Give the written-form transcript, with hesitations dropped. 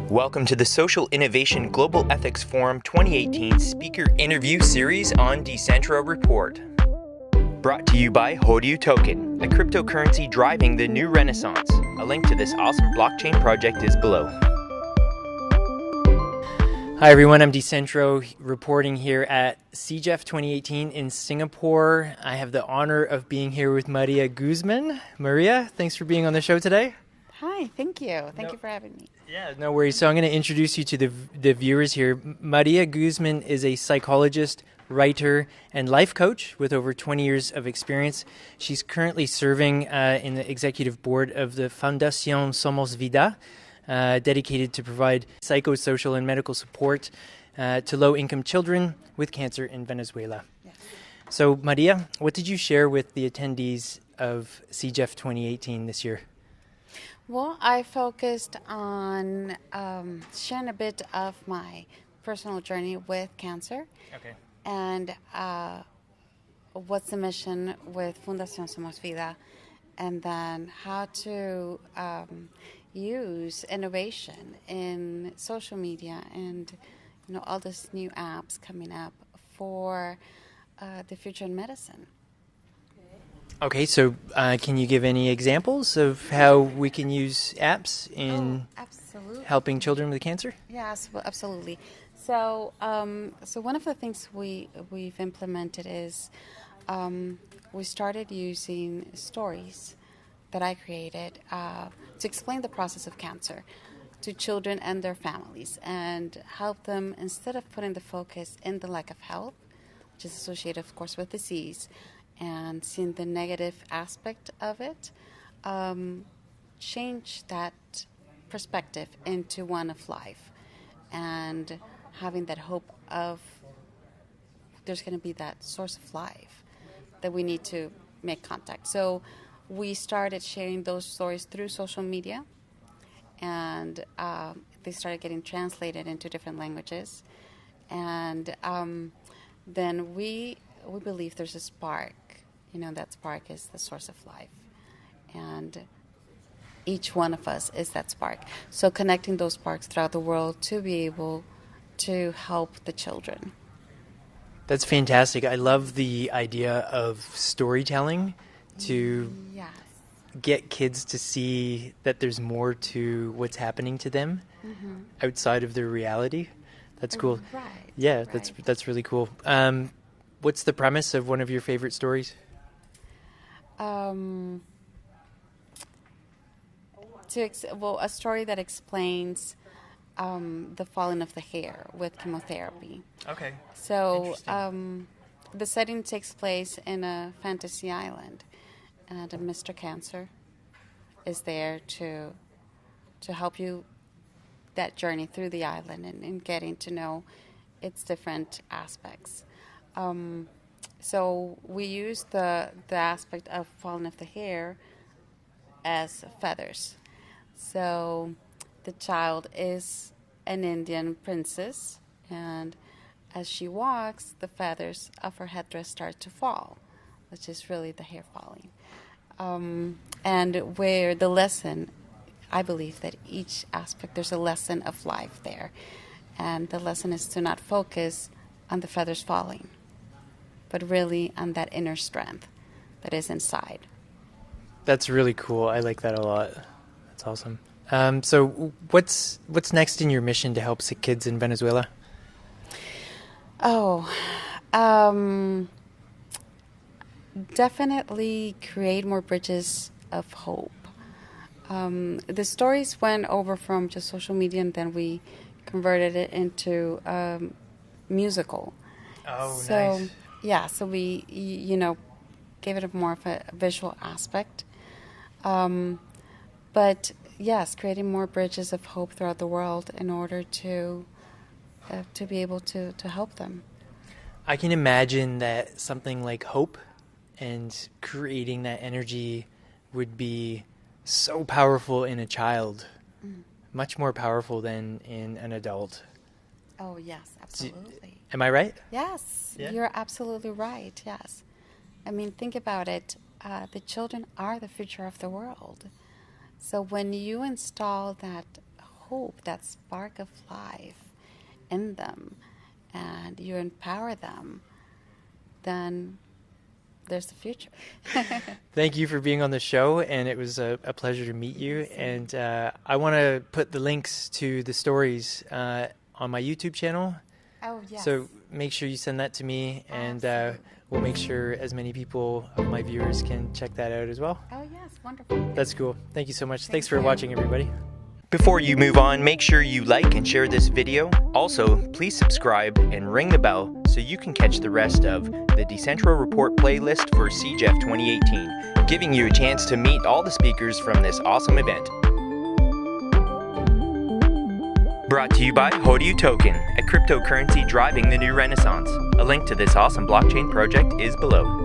Welcome to the Social Innovation Global Ethics Forum 2018 Speaker Interview Series on Decentro Report. Brought to you by HoryouToken, a cryptocurrency driving the new renaissance. A link to this awesome blockchain project is below. Hi everyone, I'm Decentro reporting here at CGEF 2018 in Singapore. I have the honor of being here with María Guzmán. Maria, thanks for being on the show today. Hi, thank you. Thank you for having me. Yeah, no worries. So I'm going to introduce you to the viewers here. María Guzmán is a psychologist, writer, and life coach with over 20 years of experience. She's currently serving in the executive board of the Fundación Somos Vida, dedicated to provide psychosocial and medical support to low-income children with cancer in Venezuela. Yes. So, Maria, what did you share with the attendees of CGEF 2018 this year? Well, I focused on sharing a bit of my personal journey with cancer. Okay. And what's the mission with Fundación Somos Vida, and then how to use innovation in social media and all these new apps coming up for the future in medicine. Okay, so can you give any examples of how we can use apps in helping children with cancer? Yes, well, absolutely. So, so one of the things we've implemented is we started using stories that I created to explain the process of cancer to children and their families, and help them, instead of putting the focus in the lack of health, which is associated, of course, with disease, and seeing the negative aspect of it, change that perspective into one of life, and having that hope of there's going to be that source of life that we need to make contact. So we started sharing those stories through social media, and they started getting translated into different languages. And then we believe there's a spark. That spark is the source of life. And each one of us is that spark. So connecting those sparks throughout the world to be able to help the children. That's fantastic. I love the idea of storytelling to get kids to see that there's more to what's happening to them outside of their reality. That's cool. Right. Yeah, that's really cool. What's the premise of one of your favorite stories? A story that explains the falling of the hair with chemotherapy. Okay. So the setting takes place in a fantasy island, and Mr. Cancer is there to help you that journey through the island and getting to know its different aspects. So we use the aspect of falling of the hair as feathers. So the child is an Indian princess, and as she walks, the feathers of her headdress start to fall, which is really the hair falling. And where the lesson, I believe that each aspect, there's a lesson of life there. And the lesson is to not focus on the feathers falling, but really on that inner strength that is inside. That's really cool. I like that a lot. That's awesome. So what's next in your mission to help sick kids in Venezuela? Definitely create more bridges of hope. The stories went over from just social media, and then we converted it into musical. Oh, so, nice. Yeah, so we, gave it more of a visual aspect. But yes, creating more bridges of hope throughout the world in order to be able to help them. I can imagine that something like hope and creating that energy would be so powerful in a child, much more powerful than in an adult. Oh, yes, absolutely. Am I right? Yes, Yeah? You're absolutely right, yes. I mean, think about it. The children are the future of the world. So when you install that hope, that spark of life in them, and you empower them, then there's the future. Thank you for being on the show, and it was a pleasure to meet you. And I want to put the links to the stories on my YouTube channel. Oh, yes. So make sure you send that to me, and we'll make sure as many people of my viewers can check that out as well. Oh, yes. Wonderful. That's cool. Thank you so much. Thanks for you. watching, everybody. Before you move on, make sure you like and share this video. Also, please subscribe and ring the bell so you can catch the rest of the Decentro Report playlist for CJEF 2018, giving you a chance to meet all the speakers from this awesome event. Brought to you by HoryouToken, a cryptocurrency driving the new renaissance. A link to this awesome blockchain project is below.